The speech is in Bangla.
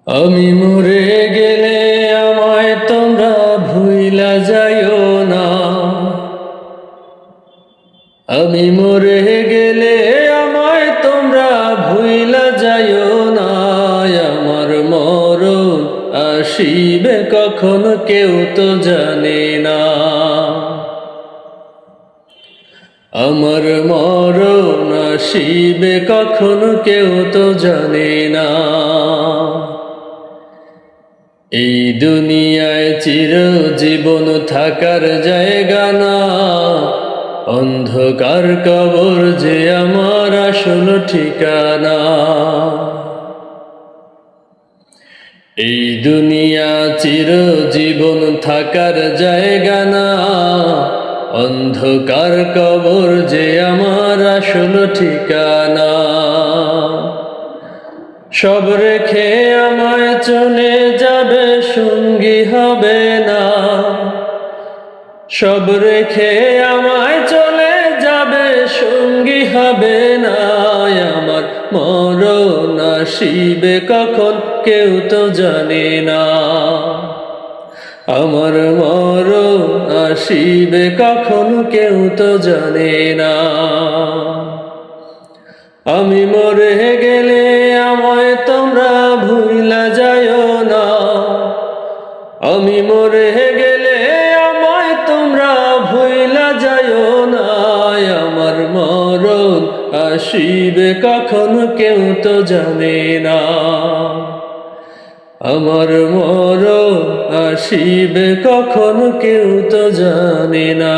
আমি মরে গেলে আমায় তোমরা ভুইলা যাইও না। আমি মরে গেলে আমায় তোমরা ভুইলা যাইও না। আমার মরণ আসিবে কখন কেউ তো জানে না। আমার মরণ আসিবে কখন কেউ তো জানে না। এই দুনিয়ায় চিরজীবন থাকার জায়গা না, অন্ধকার কবর যে আমার আসল ঠিকানা। এই দুনিয়া চিরজীবন থাকার জায়গা না, অন্ধকার কবর যে আমার আসল ঠিকানা। সব রেখে আমায় চলে যাবে, সঙ্গী হবে না। সব রেখে আমায় চলে যাবে, সঙ্গী হবে না। আমার মরণ আসিবে কখন কেউ তো জানে না। আমার মরণ আসিবে কখন কেউ তো জানে না। আমি মরে গেলে আমায় তোমরা ভুইলা যাইও না। আমি মরে গেলে আমায় তোমরা ভুইলা যাইও না। আমার মরণ আসিবে কখন কেউ তো জানে না। আমার মরণ আসিবে কখন কেউ তো জানে না।